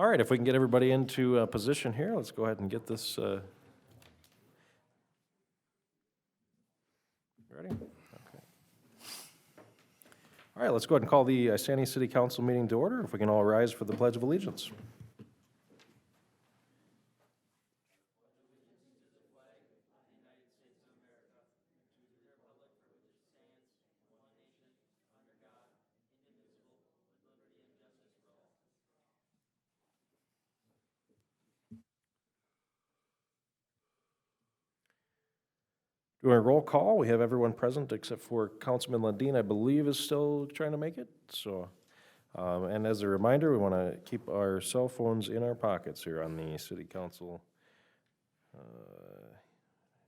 All right, if we can get everybody into position here, let's go ahead and get this ready. Okay. All right, let's go ahead and call the Isanti City Council meeting to order. If we can all rise for the Pledge of Allegiance. Doing a roll call, we have everyone present except for Councilman Lundin, I believe, is still trying to make it. So, and as a reminder, we want to keep our cell phones in our pockets here on the City Council.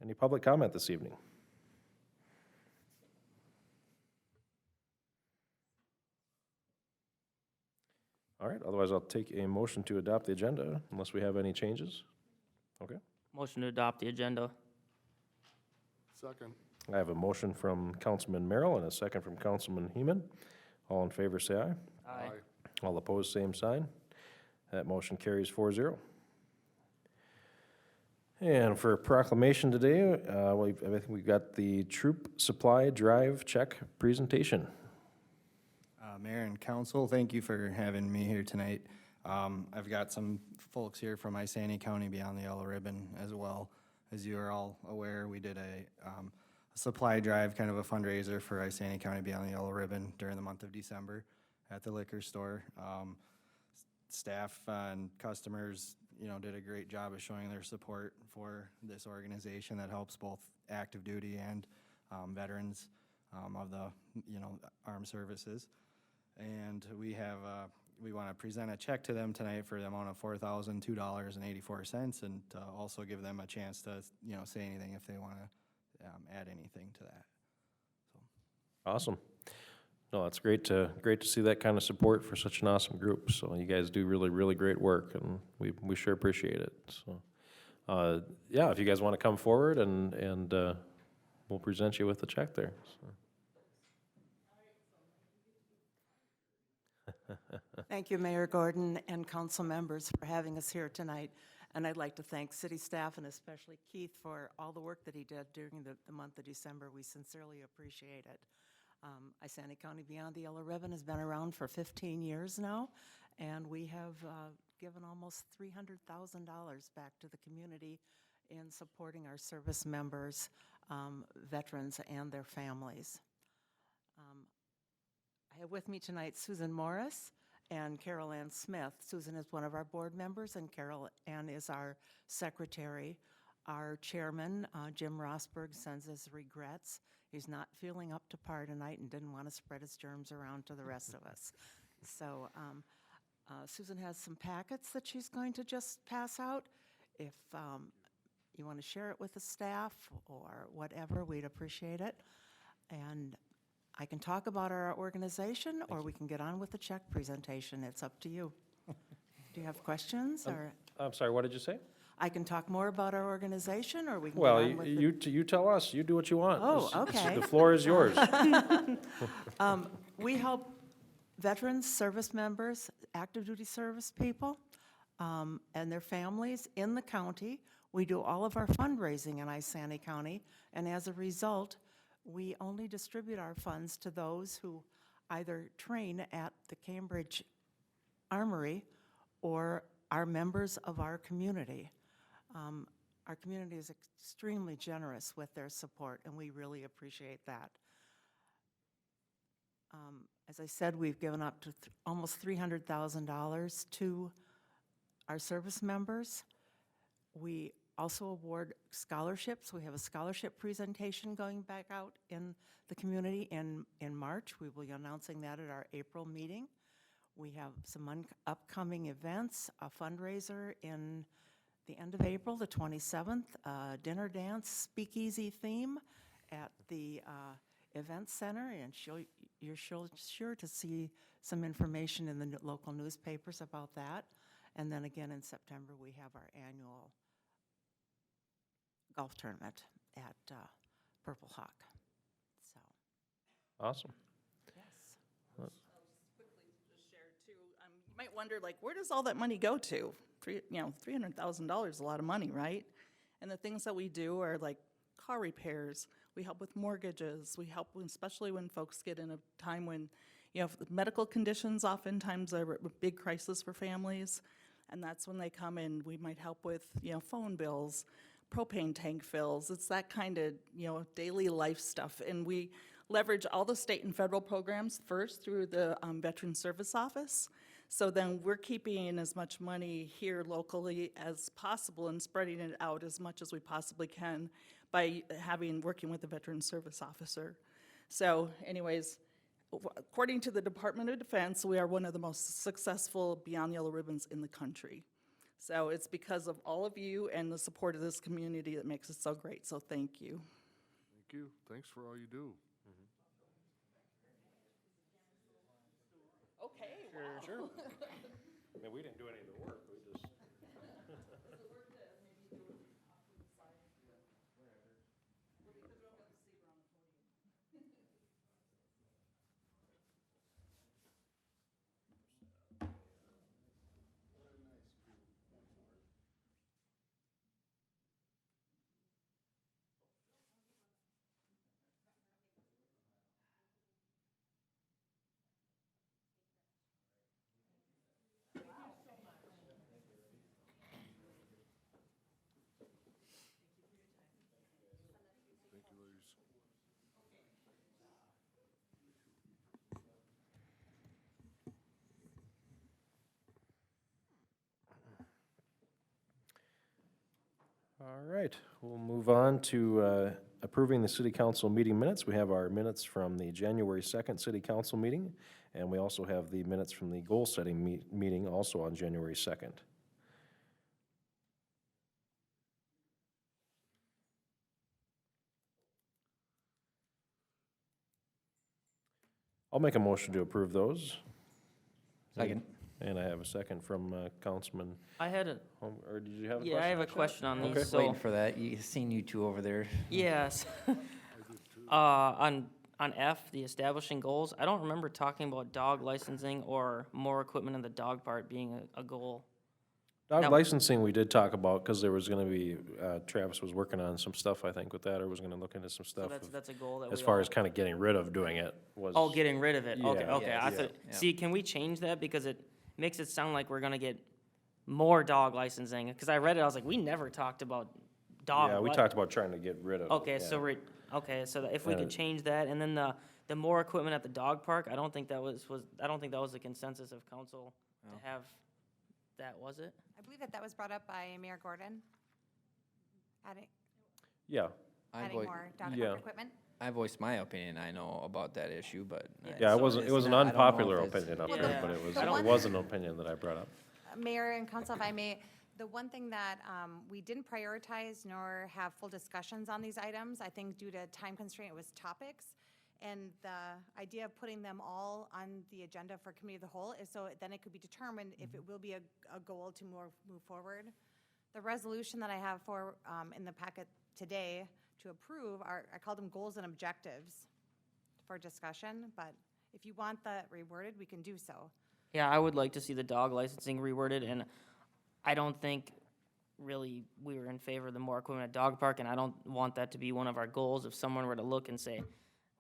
Any public comment this evening? All right, otherwise I'll take a motion to adopt the agenda unless we have any changes. Okay. Motion to adopt the agenda. Second. I have a motion from Councilman Merrill and a second from Councilman Heeman. All in favor, say aye. Aye. All opposed, same sign. That motion carries 4-0. And for proclamation today, I think we've got the Troop Supply Drive Check presentation. Mayor and council, thank you for having me here tonight. I've got some folks here from Isanti County Beyond the Yellow Ribbon as well. As you are all aware, we did a supply drive, kind of a fundraiser for Isanti County Beyond the Yellow Ribbon during the month of December at the liquor store. Staff and customers, did a great job of showing their support for this organization that helps both active duty and veterans of the, armed services. And we want to present a check to them tonight for the amount of $4,002.84, and also give them a chance to, say anything if they want to add anything to that. Awesome. No, it's great to see that kind of support for such an awesome group. So you guys do really, really great work, and we sure appreciate it. So, yeah, if you guys want to come forward and we'll present you with the check there. So. Thank you, Mayor Gordon and council members, for having us here tonight. And I'd like to thank city staff and especially Keith for all the work that he did during the month of December. We sincerely appreciate it. Isanti County Beyond the Yellow Ribbon has been around for 15 years now, and we have given almost $300,000 back to the community in supporting our service members, veterans, and their families. I have with me tonight Susan Morris and Carol Ann Smith. Susan is one of our board members, and Carol Ann is our secretary. Our chairman, Jim Rosberg, sends his regrets. He's not feeling up to par tonight and didn't want to spread his germs around to the rest of us. So Susan has some packets that she's going to just pass out. If you want to share it with the staff or whatever, we'd appreciate it. And I can talk about our organization, or we can get on with the check presentation. It's up to you. Do you have questions? Or I'm sorry, what did you say? I can talk more about our organization, or we can Well, get on with you tell us. You do what you want. Oh, okay. The floor is yours. We help veterans, service members, active duty service people, and their families in the county. We do all of our fundraising in Isanti County, and as a result, we only distribute our funds to those who either train at the Cambridge Armory or are members of our community. Our community is extremely generous with their support, and we really appreciate that. As I said, we've given up to almost $300,000 to our service members. We also award scholarships. We have a scholarship presentation going back out in the community in March. We will be announcing that at our April meeting. We have some upcoming events, a fundraiser in the end of April, the 27th, dinner dance, speakeasy theme at the event center, and you're sure to see some information in the local newspapers about that. And then again in September, we have our annual golf tournament at Purple Hawk. So. Awesome. Yes. I'll just quickly just share too. You might wonder, like, where does all that money go to? $300,000 is a lot of money, right? And the things that we do are like car repairs. We help with mortgages. We help, especially when folks get in a time when, medical conditions oftentimes are a big crisis for families. And that's when they come in. We might help with, phone bills, propane tank fills. It's that kind of, daily life stuff. And we leverage all the state and federal programs first through the Veteran Service Office. So then we're keeping as much money here locally as possible and spreading it out as much as we possibly can by working with the Veteran Service Officer. So anyways, according to the Department of Defense, we are one of the most successful Beyond Yellow Ribbons in the country. So it's because of all of you and the support of this community that makes it so great. So thank you. Thank you. Thanks for all you do. Okay, Sure. I mean, we didn't do any of the work, we just. Thank you, ladies. All right, we'll move on to approving the city council meeting minutes. We have our minutes from the January 2nd city council meeting, and we also have the minutes from the goal-setting meeting also on January 2nd. I'll make a motion to approve those. Second. And I have a second from Councilman I had a, or did you have a question? yeah, I have a question on Okay. these, so, Waiting for that. Seen you two over there. yes. On F, the establishing goals, I don't remember talking about dog licensing or more equipment in the dog part being a goal. Dog Now- licensing, we did talk about, because there was gonna be, Travis was working on some stuff, I think, with that, or was gonna look into some So stuff. that's a goal that we As far all- as kind of getting rid of doing it was. Oh, getting rid of it, okay, Yeah. okay, I Yes. thought, Yeah. see, can we change that, because it makes it sound like we're gonna get more dog licensing, because I read it, I was like, we never talked about dog. Yeah, we li- talked about trying to get rid of it. Okay, so yeah. we're, okay, so if we And could it- change that, and then the more equipment at the dog park, I don't think that was, I don't think that was the consensus of council No. to have that, was it? I believe that was brought up by Mayor Gordon. Adding, Yeah, adding more dog yeah. park equipment. I voiced my opinion, I know about that issue, but. yeah, it so wasn't, it it's was an not- I don't know unpopular if it's- opinion up Well, there, the- but it was, the it one- was an opinion that I brought up. Mayor and council, if I may, the one thing that we didn't prioritize nor have full discussions on these items, I think due to time constraint, was topics. And the idea of putting them all on the agenda for committee of the whole is so then it could be determined if it will be a goal to move forward. The resolution that I have for, in the packet today to approve I called them goals and objectives for discussion, but if you want that reworded, we can do so. Yeah, I would like to see the dog licensing reworded, and I don't think really we were in favor of the more equipment at dog park, and I don't want that to be one of our goals. If someone were to look and say,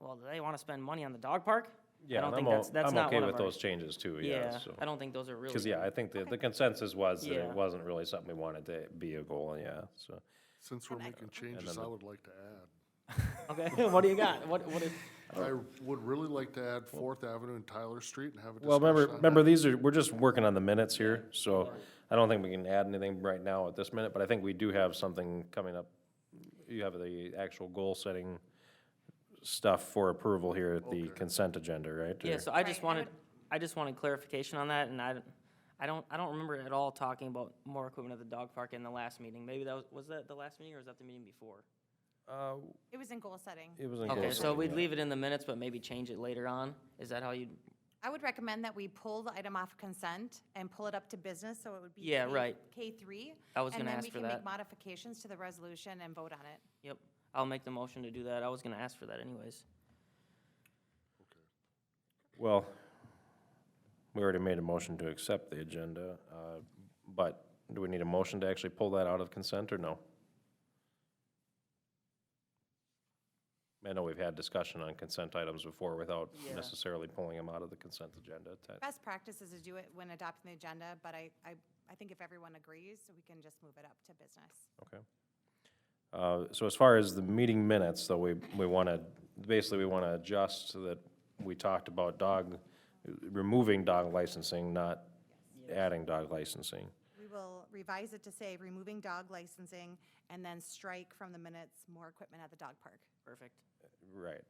well, do they want to spend money on the dog park? I Yeah, don't and think I'm, that's I'm not okay one of with our- those changes too, yeah, Yeah, so. I don't think those are really. Because, yeah, I think the consensus was that Yeah. it wasn't really something we wanted to be a goal, yeah, so. Since we're making changes, then I the- would like to add. Okay, what do you got? What is? I would really like to add Fourth Avenue and Tyler Street and have a Well, discussion on remember, that. these are, we're just working on the minutes here, so I don't think we can add anything right now at this minute, but I think we do have something coming up. You have the actual goal-setting stuff for approval here at the Okay. consent agenda, right? Yeah, Or- so I just Right, I wanted, I just wanted clarification on that, and I don't remember at all talking about more equipment at the dog park in the last meeting. Maybe that was that the last meeting, or was that the meeting before? It was in goal setting. It was in Okay, so goal-setting, we'd yeah. leave it in the minutes, but maybe change it later on? Is that how you'd, I would recommend that we pull the item off consent and pull it up to business, so it would be. Yeah, right. K3. I was gonna ask for And then we can that. make modifications to the resolution and vote on it. Yep, I'll make the motion to do that. I was gonna ask for that anyways. Well, We already made a motion to accept the agenda, but do we need a motion to actually pull that out of consent or no? I know we've had discussion on consent items before without Yeah. necessarily pulling them out of the consent agenda. Best practice is to do it when adopting the agenda, but I think if everyone agrees, we can just move it up to business. Okay. So as far as the meeting minutes, though, we want to, basically, we want to adjust so that we talked about removing dog licensing, not adding dog licensing. We will revise it to say removing dog licensing and then strike from the minutes more equipment at the dog park. Perfect. Right.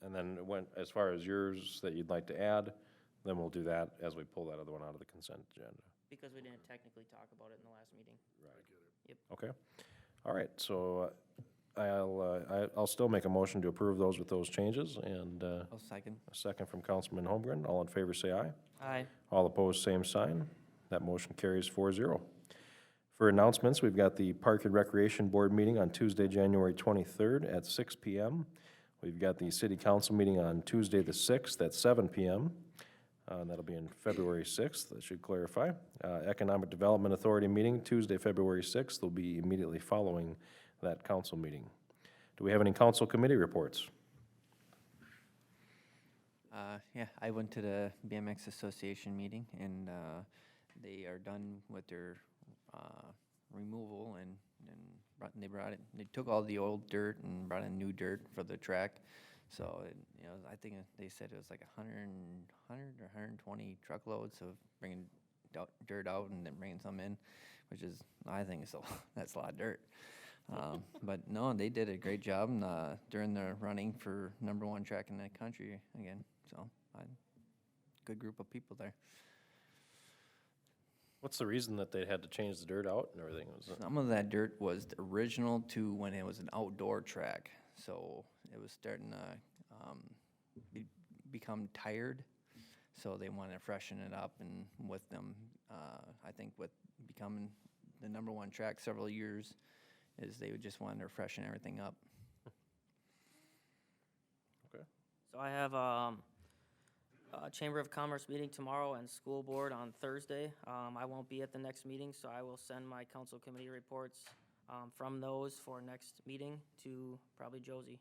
And then as far as yours that you'd like to add, then we'll do that as we pull that other one out of the consent agenda. Because we didn't technically talk about it in the last meeting. Okay. All right, so I'll still make a motion to approve those with those changes, and I'll second. a second from Councilman Holmgren. All in favor, say aye. Aye. All opposed, same sign. That motion carries 4-0. For announcements, we've got the Park and Recreation Board meeting on Tuesday, January 23rd at 6 PM. We've got the City Council meeting on Tuesday, the 6th at 7 PM. That'll be in February 6th, that should clarify. Economic Development Authority meeting, Tuesday, February 6th, will be immediately following that council meeting. Do we have any council committee reports? Yeah, I went to the BMX Association meeting, and they are done with their removal, and they took all the old dirt and brought in new dirt for the track. So, I think they said it was like 100 or 120 truckloads of bringing dirt out and then bringing some in, which is, I think, that's a lot of dirt. But no, they did a great job during the running for #1 track in the country again. So, good group of people there. What's the reason that they had to change the dirt out and everything? Was it- Some of that dirt was the original to when it was an outdoor track, so it was starting to become tired. So they wanted to freshen it up, and with them, I think with becoming the #1 track several years, is they would just wanted to freshen everything up. So I have a Chamber of Commerce meeting tomorrow and school board on Thursday. I won't be at the next meeting, so I will send my council committee reports from those for next meeting to probably Josie.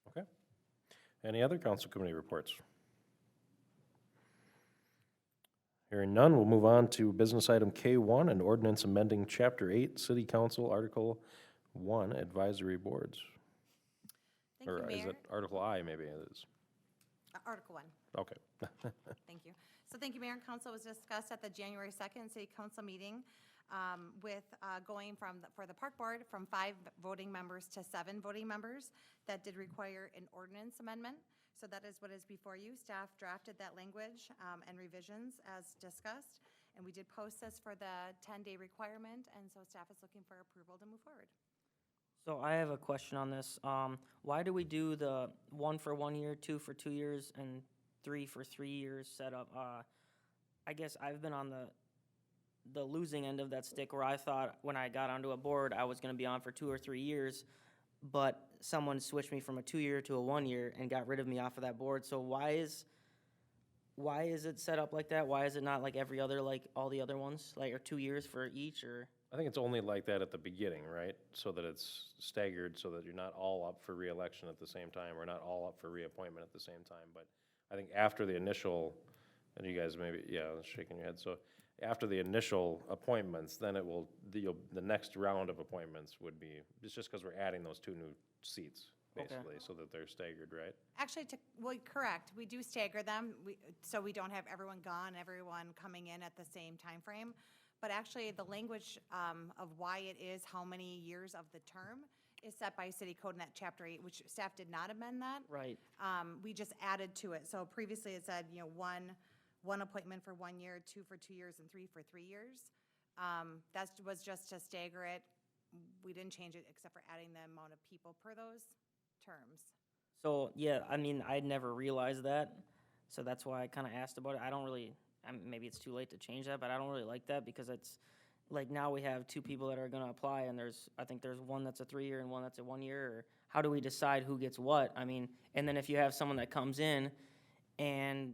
Okay. Any other council committee reports? Hearing none, we'll move on to business item K1, an ordinance amending Chapter 8, City Council, Article 1, Advisory Boards. Thank you, Or is Mayor. it Article I, maybe it is? Article 1. Okay. Thank you. So thank you, Mayor and Council. It was discussed at the January 2nd City Council meeting with going for the Park Board from 5 voting members to 7 voting members. That did require an ordinance amendment. So that is what is before you. Staff drafted that language and revisions as discussed. And we did post this for the 10-day requirement. And so staff is looking for approval to move forward. So I have a question on this. Why do we do the 1 for 1 year, 2 for 2 years, and 3 for 3 years setup? I guess I've been on the losing end of that stick, where I thought when I got onto a board, I was gonna be on for 2 or 3 years, but someone switched me from a 2-year to a 1 year and got rid of me off of that board. So why is it set up like that? Why is it not like every other, like all the other ones, like, or 2 years for each, or? I think it's only like that at the beginning, right? So that it's staggered, so that you're not all up for reelection at the same time, or not all up for reappointment at the same time. But I think after the initial, and you guys maybe, yeah, shaking your head, so after the initial appointments, then it will, the next round of appointments would be, it's just because we're adding those 2 new seats, Okay. basically, so that they're staggered, right? Actually, well, correct. We do stagger them, so we don't have everyone gone, everyone coming in at the same time frame. But actually, the language of why it is how many years of the term is set by city code in that Chapter 8, which staff did not amend that. Right. We just added to it. So previously it said, one appointment for 1 year, 2 for 2 years, and 3 for 3 years. That was just to stagger it. We didn't change it except for adding the amount of people per those terms. So, yeah, I mean, I'd never realized that, so that's why I kinda asked about it. I don't really, maybe it's too late to change that, but I don't really like that, because it's, like, now we have 2 people that are gonna apply, and I think there's one that's a 3-year and one that's a 1 year, or how do we decide who gets what? I mean, and then if you have someone that comes in and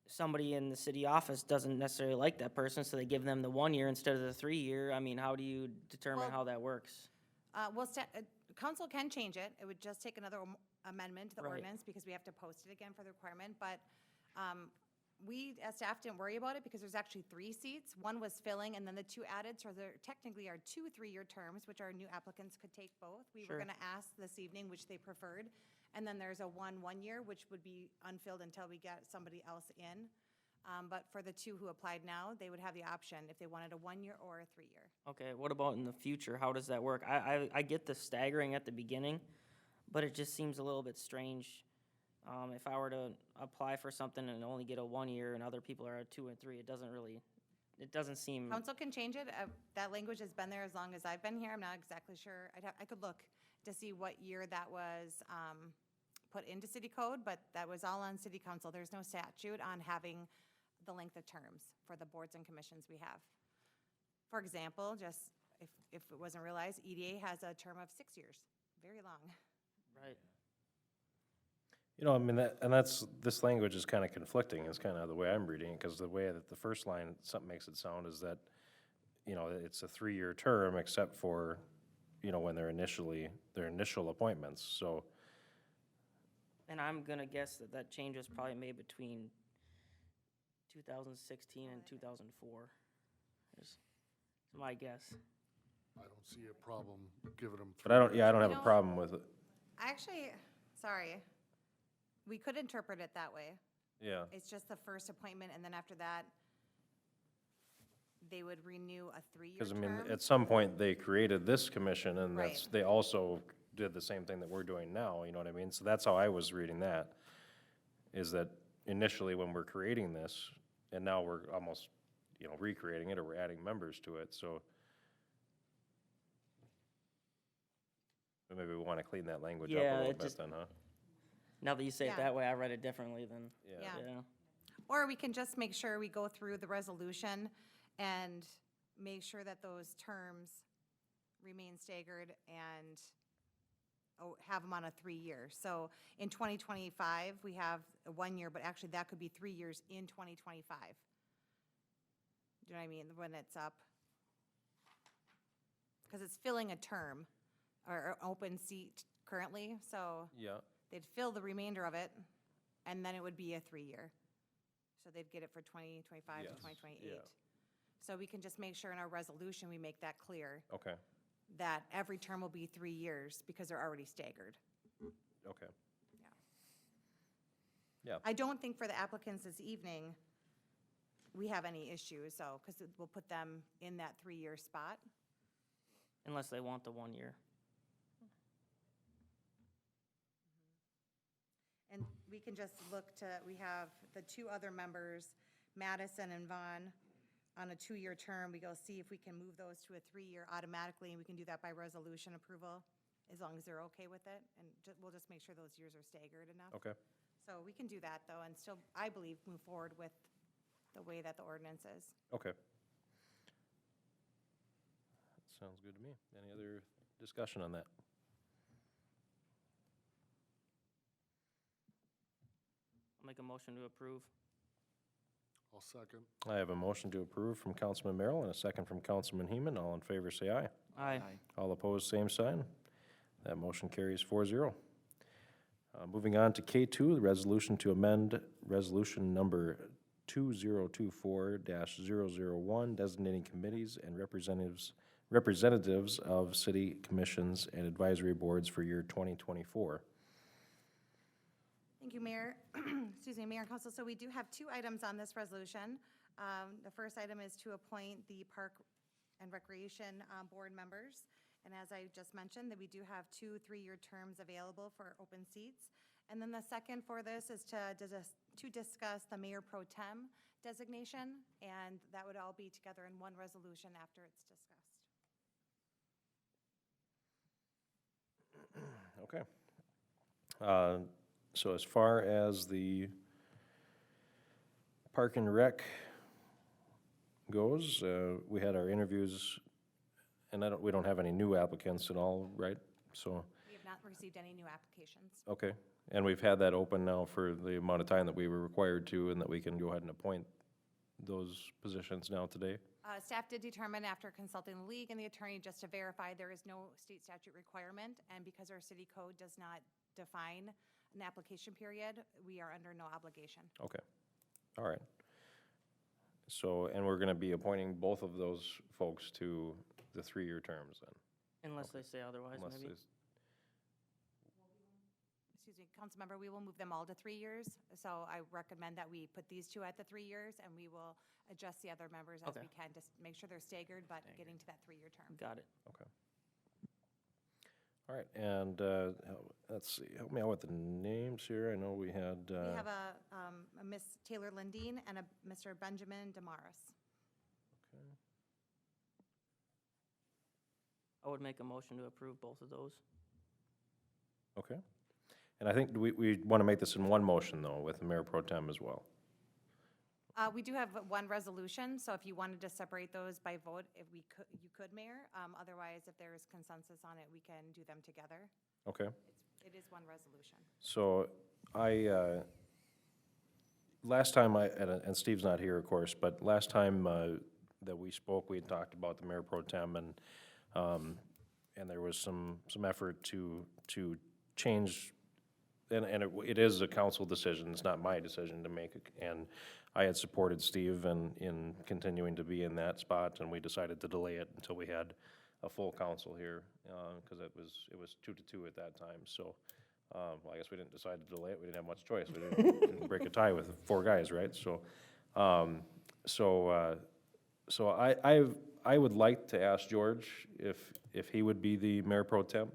somebody in the city office doesn't necessarily like that person, so they give them the 1 year instead of the 3 year. I mean, how do you determine Well- how that works? Well, council can change it. It would just take another amendment to the Right. ordinance because we have to post it again for the requirement. But we, as staff, didn't worry about it because there's actually 3 seats. One was filling and then the 2 added, so there technically are 2 3-year terms, which our new applicants could take both. We were Sure. going to ask this evening which they preferred. And then there's a 1 year, which would be unfilled until we get somebody else in. But for the 2 who applied now, they would have the option if they wanted a 1 year or a 3-year. Okay, what about in the future? How does that work? I get the staggering at the beginning, but it just seems a little bit strange. If I were to apply for something and only get a 1 year and other people are at 2 and 3, it doesn't seem, Council can change it. That language has been there as long as I've been here. I'm not exactly sure. I could look to see what year that was put into city code, but that was all on city council. There's no statute on having the length of terms for the boards and commissions we have. For example, just if it wasn't realized, EDA has a term of 6 years, very long. right? You know, I mean, this language is kind of conflicting, is kind of the way I'm reading it, because the way that the first line, something makes it sound is that, you know, it's a 3-year term except for, you know, when their initial appointments, so, And I'm gonna guess that change was probably made between 2016 and 2004. Is my guess. I don't see a problem giving them 3 but I don't years. have You a know- problem with it, Sorry, we could interpret it that way. yeah. It's just the first appointment, and then after that, they would renew a 3-year Because, I term. mean, at some point, they created this commission, and Right. they also did the same thing that we're doing now, you know what I mean? So that's how I was reading that, is that initially, when we're creating this, and now we're almost, you know, recreating it, or we're adding members to it, so maybe we want to clean that language up Yeah, a little it bit just- then, huh? Now that you say Yeah. it that way, I read it differently than, Yeah. yeah. Or we can just make sure we go through the resolution and make sure that those terms remain staggered and have them on a 3-year. So in 2025, we have a 1 year, but actually that could be 3 years in 2025. Do you know what I mean, when it's up? Because it's filling a term or an open seat currently, so Yeah. they'd fill the remainder of it, and then it would be a 3-year. So they'd get it for 2025 to Yes, 2028. yeah. So we can just make sure in our resolution, we make that clear, Okay, that every term will be 3 years because they're already staggered. okay. I don't think for the applicants this evening, we have any issues, so, because we'll put them in that 3-year spot. Unless they want the 1 year. And we can just look to, we have the 2 other members, Madison and Vaughn, on a 2-year term. We go see if we can move those to a 3-year automatically, and we can do that by resolution approval, as long as they're okay with it. And we'll just make sure those years are staggered enough. Okay, So we can do that, though, and still, I believe, move forward with the way that the ordinance is. okay. That sounds good to me. Any other discussion on that? I'll make a motion to approve. I'll second. I have a motion to approve from Councilman Merrill and a second from Councilman Heeman. All in favor, say aye. Aye. All opposed, same sign. That motion carries 4-0. Moving on to K2, the resolution to amend resolution number 2024-001, designating committees and representatives of city commissions and advisory boards for year 2024. Thank you, Mayor. Excuse me, Mayor and Council. So we do have 2 items on this resolution. The first item is to appoint the Park and Recreation Board members. And as I just mentioned, that we do have 2 3-year terms available for open seats. And then the second for this is to discuss the Mayor Pro Tem designation, and that would all be together in one resolution after it's discussed. Okay. So as far as the Park and Rec goes, we had our interviews, and we don't have any new applicants at all, right? So, We have not received any new applications. okay. And we've had that open now for the amount of time that we were required to, and that we can go ahead and appoint those positions now today? Staff did determine after consulting the league and the attorney just to verify there is no state statute requirement, and because our city code does not define an application period, we are under no obligation. Okay, all right. So, and we're gonna be appointing both of those folks to the 3-year terms then? Unless they say otherwise, Unless maybe. there's, Excuse me, Councilmember, we will move them all to 3 years. So I recommend that we put these two at the 3 years, and we will adjust the other members as Okay. we can, just make sure they're staggered, but getting to that 3-year term. Got it. okay. All right, and, let's see, help me out with the names here. I know we had, We have a Miss Taylor Lundeen and a Mr. Benjamin Damaris. I would make a motion to approve both of those. okay. And I think we want to make this in one motion, though, with the Mayor Pro Tem as well. We do have one resolution, so if you wanted to separate those by vote, if we could, you could, Mayor. Otherwise, if there is consensus on it, we can do them together. Okay. It is one resolution. So last time and Steve's not here, of course, but last time that we spoke, we had talked about the Mayor Pro Tem, and there was some effort to change, and it is a council decision, it's not my decision to make, and I had supported Steve in continuing to be in that spot, and we decided to delay it until we had a full council here, because it was 2-2 at that time, so, well, I guess we didn't decide to delay it, we didn't have much choice, we didn't break a tie with 4 guys, right, so, so I would like to ask George if he would be the Mayor Pro Tem,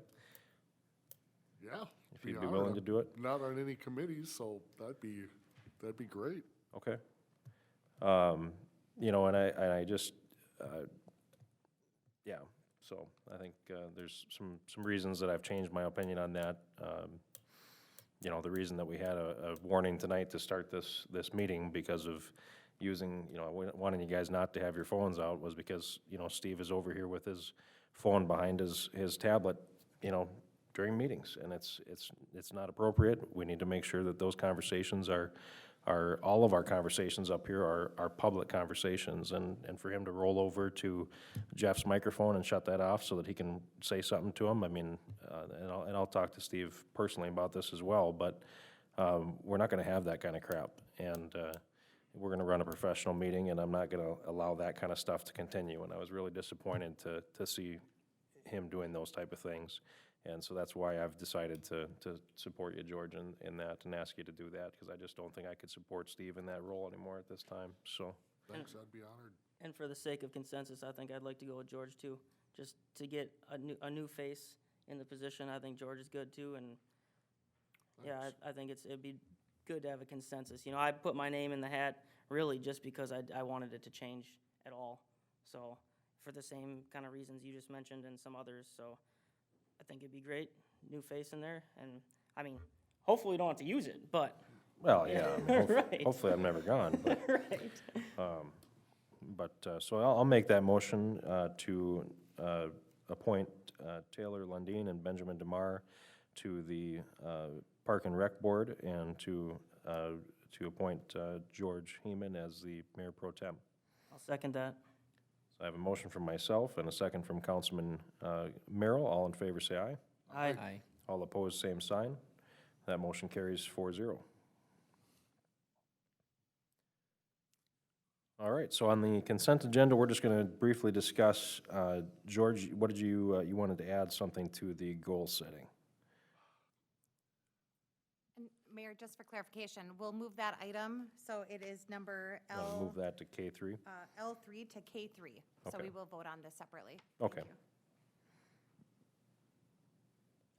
Yeah. if he'd be willing to do it. Not on any committees, so that'd be great. Okay. You know, and I just, yeah, so I think there's some reasons that I've changed my opinion on that. You know, the reason that we had a warning tonight to start this meeting because of using, you know, wanting you guys not to have your phones out was because, you know, Steve is over here with his phone behind his tablet, you know, during meetings, and it's not appropriate. We need to make sure that those conversations are all of our conversations up here are public conversations, and for him to roll over to Jeff's microphone and shut that off so that he can say something to him, I mean, and I'll talk to Steve personally about this as well, but we're not gonna have that kind of crap, and we're gonna run a professional meeting, and I'm not gonna allow that kind of stuff to continue, and I was really disappointed to see him doing those type of things. And so that's why I've decided to support you, George, in that, and ask you to do that, because I just don't think I could support Steve in that role anymore at this time, so. Thanks, I'd be honored. And for the sake of consensus, I think I'd like to go with George too, just to get a new face in the position. I think George is good too, and yeah, I think it'd be good to have a consensus. You know, I put my name in the hat really just because I wanted it to change at all. So, for the same kind of reasons you just mentioned and some others, so I think it'd be great, new face in there, and, I mean, hopefully we don't have to use it, but. Well, yeah, I mean, Right. hopefully I'm never gone, but. Right. So I'll make that motion to appoint Taylor Lundeen and Benjamin DeMar to the Park and Rec Board, and to appoint George Heeman as the Mayor Pro Tem. I'll second that. So I have a motion from myself and a second from Councilman Merrill. All in favor, say aye. Aye. Aye. All opposed, same sign. That motion carries 4-0. All right, so on the consent agenda, we're just going to briefly discuss, George, what did you wanted to add something to the goal setting? And Mayor, just for clarification, we'll move that item, so it is number Want to move that to K3? L3 to K3. So Okay. we will vote on this separately. Thank Okay. you.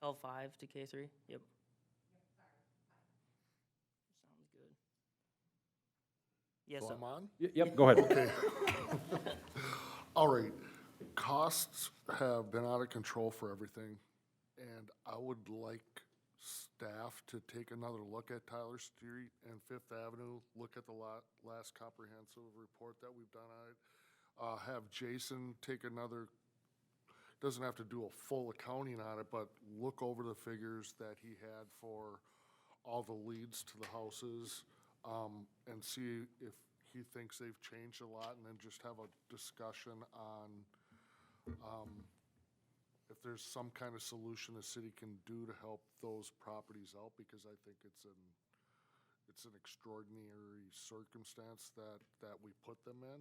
L5 to K3, yep. Sounds good. Yes, So I'm on? Yep, go ahead. Okay. All right, costs have been out of control for everything, and I would like staff to take another look at Tyler Street and Fifth Avenue, look at the last comprehensive report that we've done on it. Have Jason take another, doesn't have to do a full accounting on it, but look over the figures that he had for all the leads to the houses, and see if he thinks they've changed a lot, and then just have a discussion on, if there's some kind of solution the city can do to help those properties out, because I think it's an extraordinary circumstance that we put them in.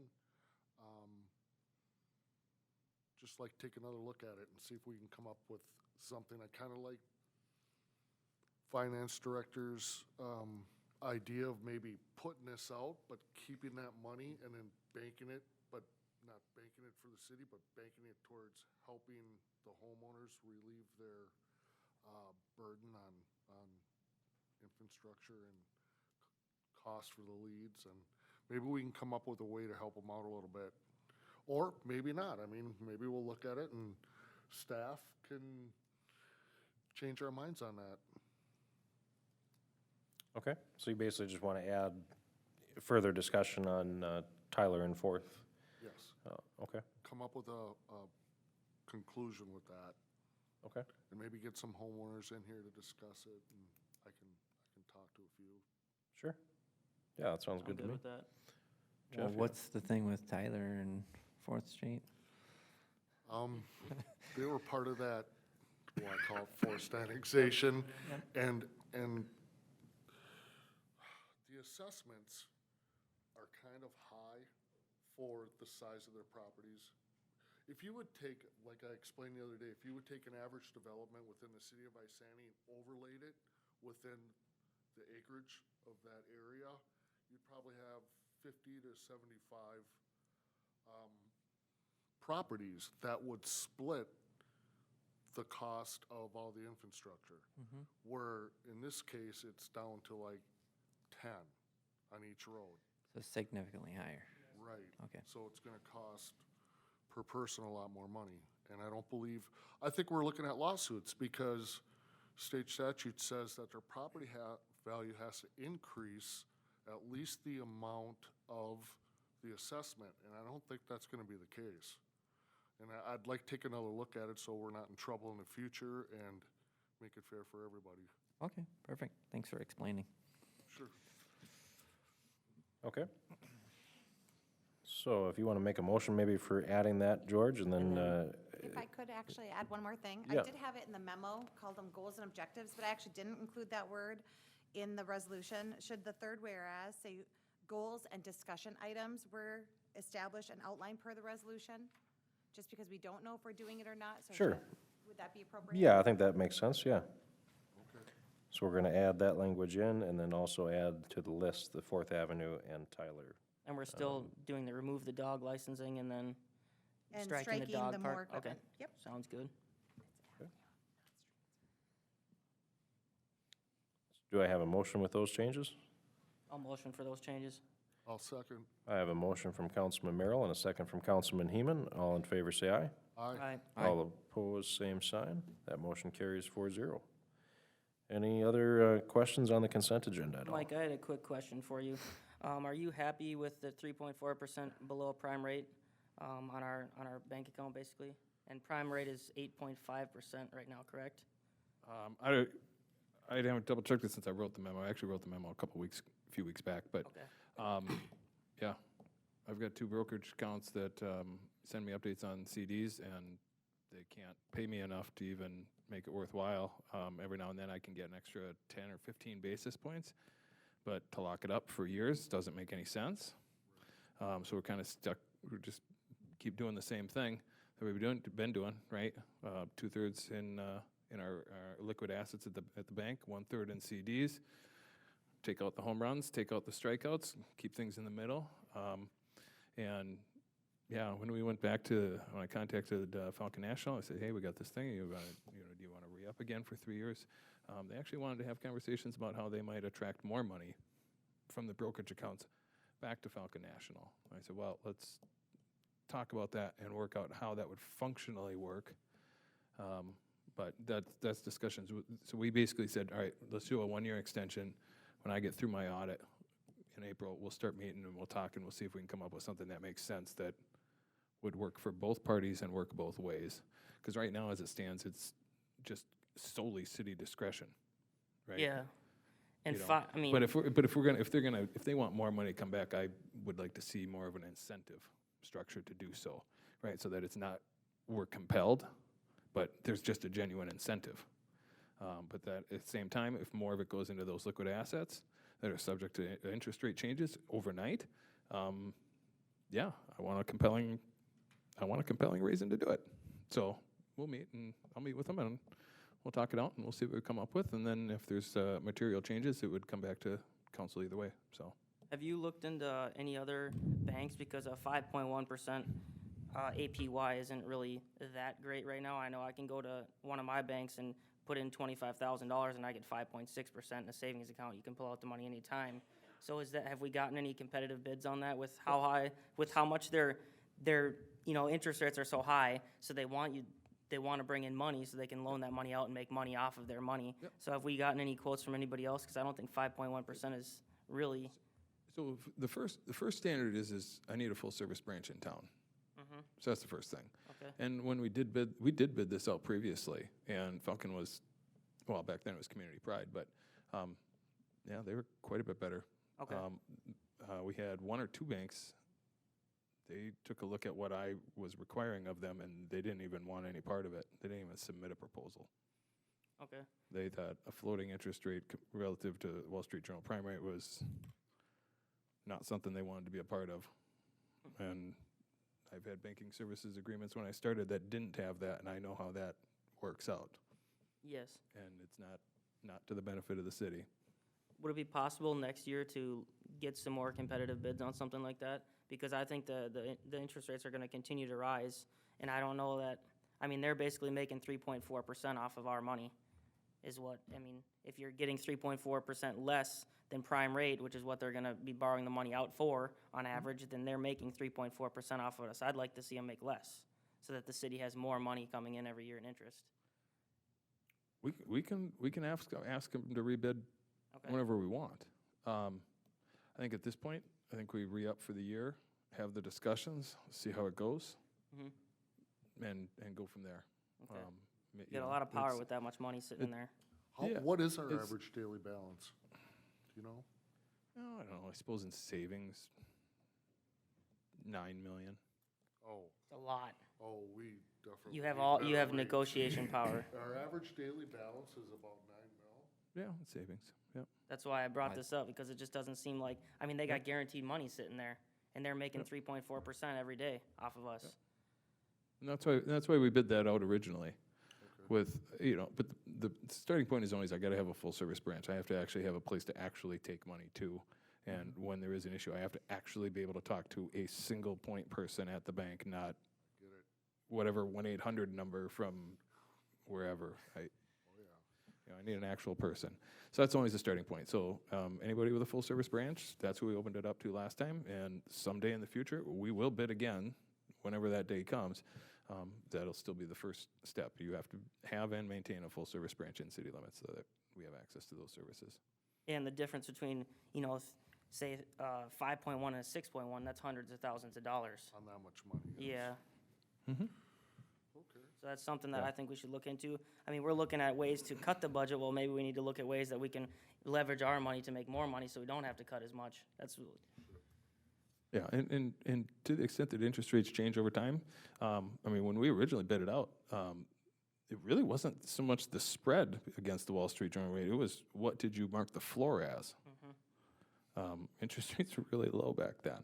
Just like take another look at it and see if we can come up with something. I kind of like finance director's idea of maybe putting this out, but keeping that money and then banking it, but not banking it for the city, but banking it towards helping the homeowners relieve their burden on infrastructure and cost for the leads. And maybe we can come up with a way to help them out a little bit. Or maybe not. I mean, maybe we'll look at it and staff can change our minds on that. Okay, so you basically just want to add further discussion on Tyler and Fourth? Yes. Okay, Come up with a conclusion with that, okay. and maybe get some homeowners in here to discuss it, and I can talk to a few. Sure. Yeah, that sounds I'm good to good me. with that. Well, Jeff, yeah. what's the thing with Tyler and Fourth Street? They were part of that, what I call forced annexation, and the assessments are kind of high for the size of their properties. If you would take, like I explained the other day, if you would take an average development within the city of Isani and overlaid it within the acreage of that area, you'd probably have 50 to 75 properties that would split the cost of all the infrastructure. Where in this case, it's down to like 10 on each road. So significantly higher. Right. Okay. So it's gonna cost per person a lot more money. And I think we're looking at lawsuits because state statute says that their property value has to increase at least the amount of the assessment, and I don't think that's gonna be the case. And I'd like to take another look at it so we're not in trouble in the future and make it fair for everybody. Okay, perfect. Thanks for explaining. Sure. Okay. So if you want to make a motion maybe for adding that, George, and then, If I could actually add one more thing. Yeah. I did have it in the memo, called them goals and objectives, but I actually didn't include that word in the resolution. Should the third whereas say goals and discussion items were established and outlined per the resolution? Just because we don't know if we're doing it or not, so. Sure. Would that be appropriate? yeah, I think that makes sense, yeah. So we're going to add that language in and then also add to the list the Fourth Avenue and Tyler. And we're still doing the remove the dog licensing and then And striking the dog more park? Okay, equipment. Yep. sounds good. Do I have a motion with those changes? I'll motion for those changes. I'll second. I have a motion from Councilman Merrill and a second from Councilman Heeman. All in favor, say aye. Aye. Aye. All opposed, same sign. That motion carries 4-0. Any other questions on the consent agenda at all? Mike, I had a quick question for you. Are you happy with the 3.4% below prime rate on our bank account, basically? And prime rate is 8.5% right now, correct? I haven't double checked it since I wrote the memo. I actually wrote the memo a few weeks back, but, Okay. yeah. I've got two brokerage accounts that, send me updates on CDs, and they can't pay me enough to even make it worthwhile. Every now and then I can get an extra 10 or 15 basis points, but to lock it up for years doesn't make any sense. So we're kind of stuck, we're just keep doing the same thing that we've been doing, right? 2/3 in our liquid assets at the bank, 1/3 in CDs. Take out the home runs, take out the strikeouts, keep things in the middle. And yeah, when I contacted Falcon National, I said, hey, we got this thing, do you want to re-up again for 3 years? They actually wanted to have conversations about how they might attract more money from the brokerage accounts back to Falcon National. I said, well, let's talk about that and work out how that would functionally work. But that's discussions. So we basically said, all right, let's do a 1-year extension. When I get through my audit in April, we'll start meeting and we'll talk and we'll see if we can come up with something that makes sense that would work for both parties and work both ways. Because right now, as it stands, it's just solely city discretion, right? Yeah. And you know. I mean, But if they want more money to come back, I would like to see more of an incentive structure to do so, right? So that it's not, we're compelled, but there's just a genuine incentive. But that at the same time, if more of it goes into those liquid assets that are subject to interest rate changes overnight, yeah, I want a compelling reason to do it. So we'll meet, and I'll meet with them, and we'll talk it out, and we'll see what we come up with. And then if there's material changes, it would come back to council either way, so. have you looked into any other banks? Because a 5.1% APY isn't really that great right now. I know I can go to one of my banks and put in $25,000 and I get 5.6% in a savings account. You can pull out the money anytime. So have we gotten any competitive bids on that with how much their interest rates are so high, so they want to bring in money so they can loan that money out and make money off of their money. Yep. So have we gotten any quotes from anybody else? Because I don't think 5.1% is really. So the first standard is I need a full service branch in town. So that's the first thing. Okay. And when we did bid this out previously, and Falcon was, well, back then it was Community Pride, but yeah, they were quite a bit better. Okay. We had one or two banks. They took a look at what I was requiring of them, and they didn't even want any part of it. They didn't even submit a proposal. Okay. They thought a floating interest rate relative to Wall Street Journal prime rate was not something they wanted to be a part of. And I've had banking services agreements when I started that didn't have that, and I know how that works out. Yes. And it's not to the benefit of the city. Would it be possible next year to get some more competitive bids on something like that? Because I think the interest rates are going to continue to rise, and I don't know that. I mean, they're basically making 3.4% off of our money, is what I mean. If you're getting 3.4% less than prime rate, which is what they're going to be borrowing the money out for on average, then they're making 3.4% off of us. I'd like to see them make less, so that the city has more money coming in every year in interest. We can ask them to rebid Okay. whenever we want. I think at this point, I think we re-up for the year, have the discussions, see how it goes, and go from there. Okay. You Get a know, lot of power it's- with that much money sitting in there. Yeah, What is our it's- average daily balance? Do you know? I don't know, I suppose in savings, 9 million. Oh, It's a lot. we definitely. You have better rate. negotiation power. Our average daily balance is about 9 mil. Yeah, it's savings, yep. That's why I brought this up, because it just doesn't seem like, I mean, they got guaranteed money sitting there, and they're making 3.4% every day off of us. And that's why we bid that out originally. With, but the starting point is always I gotta have a full service branch. I have to actually have a place to actually take money to. And when there is an issue, I have to actually be able to talk to a single point person at the bank, not whatever 1-800 number from wherever. I need an actual person. So that's always the starting point. So anybody with a full service branch, that's who we opened it up to last time. And someday in the future, we will bid again, whenever that day comes. That'll still be the first step. You have to have and maintain a full service branch in city limits so that we have access to those services. And the difference between, say, 5.1 and a 6.1, that's hundreds of thousands of dollars. On that much money. Yeah. Okay. So that's something that I think we should look into. I mean, we're looking at ways to cut the budget. Well, maybe we need to look at ways that we can leverage our money to make more money so we don't have to cut as much. That's Yeah, and to the extent that interest rates change over time, I mean, when we originally bid it out, it really wasn't so much the spread against the Wall Street Journal rate. It was what did you mark the floor as? Interest rates were really low back then.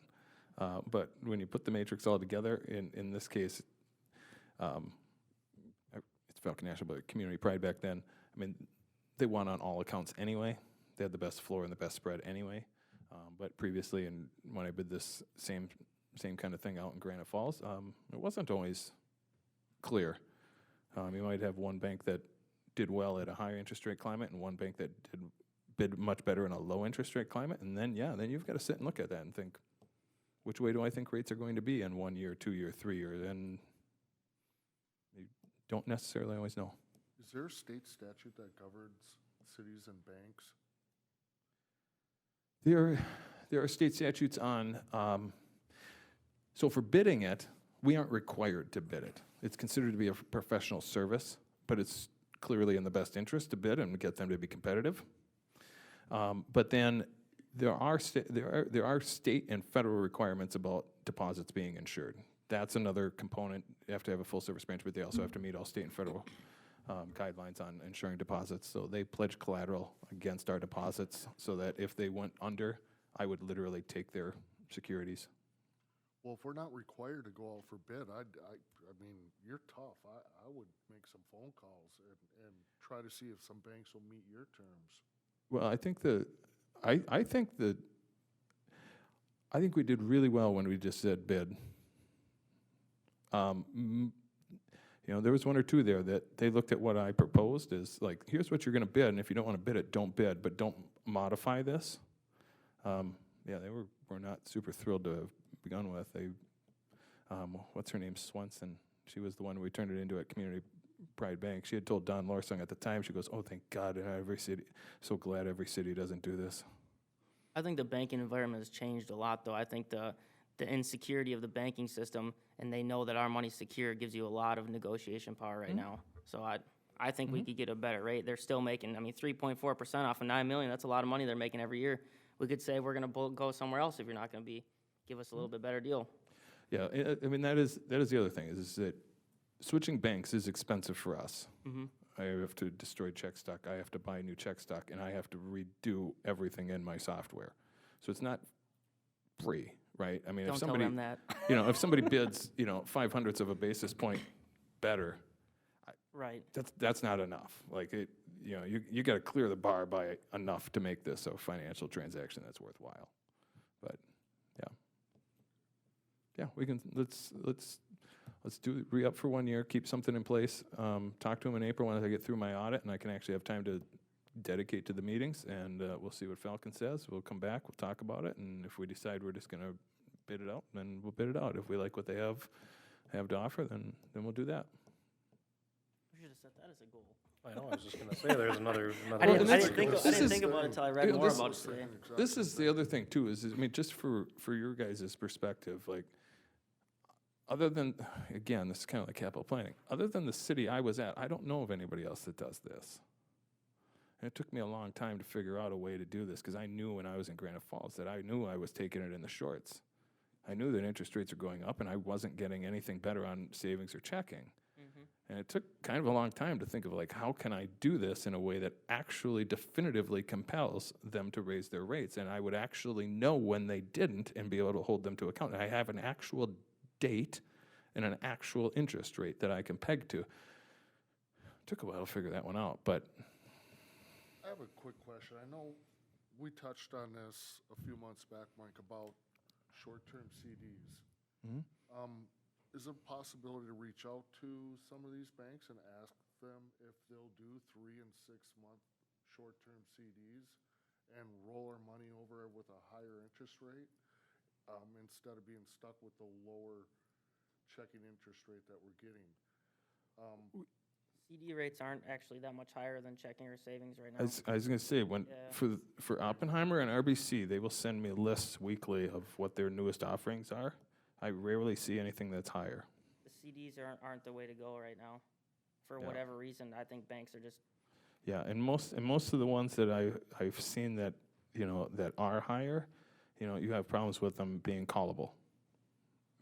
But when you put the matrix all together, in this case, it's Falcon National, but Community Pride back then, I mean, they won on all accounts anyway. They had the best floor and the best spread anyway. But previously, and when I bid this same kind of thing out in Granite Falls, it wasn't always clear. You might have one bank that did well at a higher interest rate climate and one bank that did bid much better in a low interest rate climate. And then, then you've got to sit and look at that and think, which way do I think rates are going to be in 1 year, 2 year, 3 year? And you don't necessarily always know. Is there a state statute that governs cities and banks? There are state statutes on, so for bidding it, we aren't required to bid it. It's considered to be a professional service, but it's clearly in the best interest to bid and get them to be competitive. But then there are state and federal requirements about deposits being insured. That's another component. You have to have a full-service branch, but they also have to meet all state and federal guidelines on insuring deposits. So they pledge collateral against our deposits so that if they went under, I would literally take their securities. Well, if we're not required to go out for bid, I mean, you're tough. I would make some phone calls and try to see if some banks will meet your terms. Well, I think I think we did really well when we just said bid. You know, there was one or two there that they looked at what I proposed as like, here's what you're going to bid, and if you don't want to bid it, don't bid, but don't modify this. Yeah, they were not super thrilled to have begun with. They, what's her name, Swenson? She was the one we turned it into at Community Pride Bank. She had told Don Lorsong at the time, she goes, oh, thank God, every city, so glad every city doesn't do this. I think the banking environment has changed a lot, though. I think the insecurity of the banking system, and they know that our money's secure, gives you a lot of negotiation power right now. So I think we could get a better rate. They're still making, I mean, 3.4% off of $9 million. That's a lot of money they're making every year. We could say we're going to go somewhere else if you're not going to give us a little bit better deal. Yeah, I mean, that is the other thing, is that switching banks is expensive for us. I have to destroy check stock, I have to buy new check stock, and I have to redo everything in my software. So it's not free, right? I mean, Don't if tell somebody, them that. you know, if somebody bids, you know, 0.05 of a basis point better, Right. that's not enough. Like, it, you know, you got to clear the bar by enough to make this a financial transaction that's worthwhile. But yeah, we can let's do re-up for 1 year, keep something in place. Talk to them in April when I get through my audit, and I can actually have time to dedicate to the meetings, and we'll see what Falcon says. We'll come back, we'll talk about it, and if we decide we're just going to bid it out, then we'll bid it out. If we like what they have to offer, then we'll do that. We should have set that as a goal. I know, I was just gonna say, there's another. I didn't, that's- think about it until I read you know, more this- about it today. This is the other thing too, is I mean, just for your guys' perspective, like, other than, again, this is kind of like capital planning, other than the city I was at, I don't know of anybody else that does this. And it took me a long time to figure out a way to do this, because I knew when I was in Granite Falls that I knew I was taking it in the shorts. I knew that interest rates are going up, and I wasn't getting anything better on savings or checking. And it took kind of a long time to think of, like, how can I do this in a way that actually definitively compels them to raise their rates? And I would actually know when they didn't and be able to hold them to account. And I have an actual date and an actual interest rate that I can peg to. Took a while to figure that one out, but I have a quick question. I know we touched on this a few months back, Mike, about short-term CDs. Is there a possibility to reach out to some of these banks and ask them if they'll do 3 and 6 month short-term CDs and roll our money over with a higher interest rate, instead of being stuck with the lower checking interest rate that we're getting? CD rates aren't actually that much higher than checking or savings right now. I was going to say, when Yeah. for Oppenheimer and RBC, they will send me lists weekly of what their newest offerings are. I rarely see anything that's higher. The CDs aren't the way to go right now. For Yeah. whatever reason, I think banks are just, Yeah, and most of the ones that I've seen that, you know, that are higher, you know, you have problems with them being callable.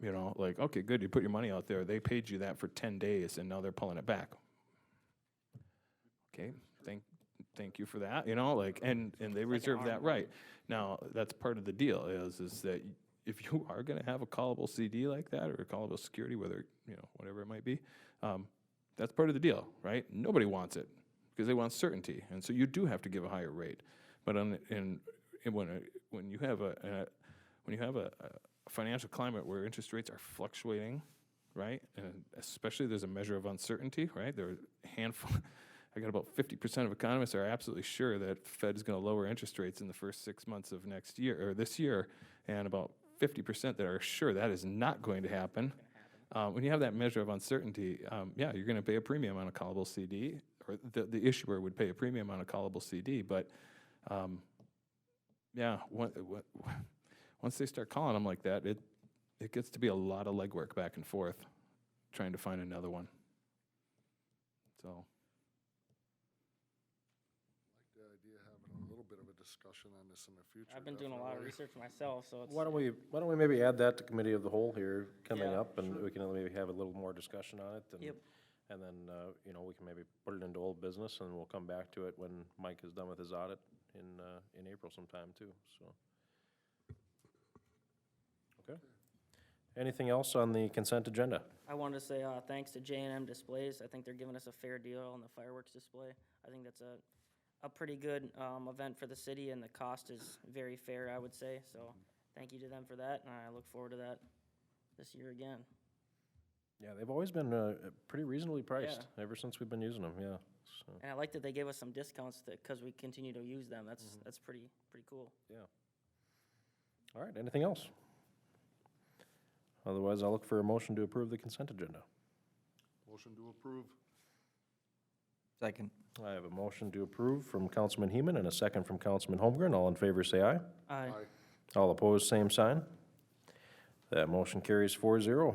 You know, like, okay, good, you put your money out there, they paid you that for 10 days, and now they're pulling it back. Okay, thank you for that, you know, like, and they reserve arm that right. Now, that's part of the deal, is that if you are gonna have a callable CD like that, or a callable security, whether, you know, whatever it might be, that's part of the deal, right? Nobody wants it, because they want certainty, and so you do have to give a higher rate. But when you have a financial climate where interest rates are fluctuating, right, and especially there's a measure of uncertainty, right? There are a handful. I got about 50% of economists are absolutely sure that Fed is going to lower interest rates in the first 6 months of next year or this year, and about 50% that are sure that is not going to happen. When you have that measure of uncertainty, yeah, you're going to pay a premium on a callable CD, or the issuer would pay a premium on a callable CD. But yeah, once they start calling them like that, it gets to be a lot of legwork back and forth trying to find another one. So. The idea of having a little bit of a discussion information on this in the future. I've been doing a lot of definitely. research myself, so it's. Why don't we maybe add that to committee of the whole here coming Yeah, up, and we can maybe have a little more discussion on it, and, Yep. and then, you know, we can maybe put it into old business, and we'll come back to it when Mike is done with his audit in April sometime too, so. Okay. Anything else on the consent agenda? I wanted to say, thanks to J&M Displays. I think they're giving us a fair deal on the fireworks display. I think that's a pretty good, event for the city, and the cost is very fair, I would say. So, thank you to them for that, and I look forward to that this year again. Yeah, they've always been, pretty reasonably priced, ever since we've been using them, yeah, so, And I like that they gave us some discounts because we continue to use them. That's pretty cool. yeah. All right, anything else? Otherwise, I'll look for a motion to approve the consent agenda. Motion to approve. Second. I have a motion to approve from Councilman Heeman and a second from Councilman Holmgren. All in favor, say aye. Aye. All opposed, same sign. That motion carries 4-0.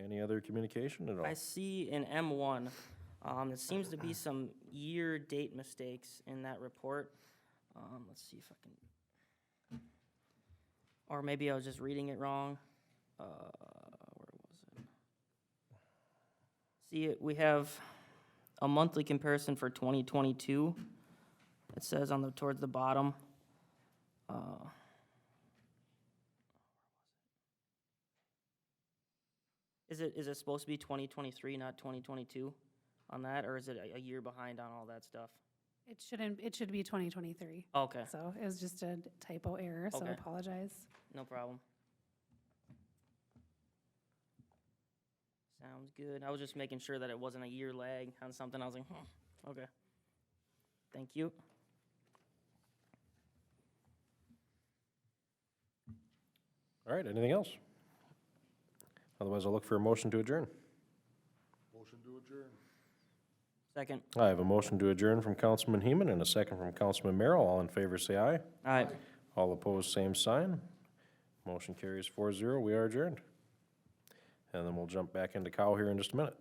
Any other communication at all? I see in M1, there seems to be some year date mistakes in that report. Let's see if I can, or maybe I was just reading it wrong. Where was it? See, we have a monthly comparison for 2022. It says on the, towards the bottom. Is it supposed to be 2023, not 2022 on that, or is it a year behind on all that stuff? It shouldn't, it should be 2023. Okay, So it was just a typo error, so I Okay. apologize. no problem. Sounds good. I was just making sure that it wasn't a year lag on something. I was like, okay. Thank you. All right, anything else? Otherwise, I'll look for a motion to adjourn. Motion to adjourn. Second. I have a motion to adjourn from Councilman Heeman and a second from Councilman Merrill. All in favor, say aye. All right. All opposed, same sign. Motion carries 4-0. We are adjourned. And then we'll jump back into Cow here in just a minute.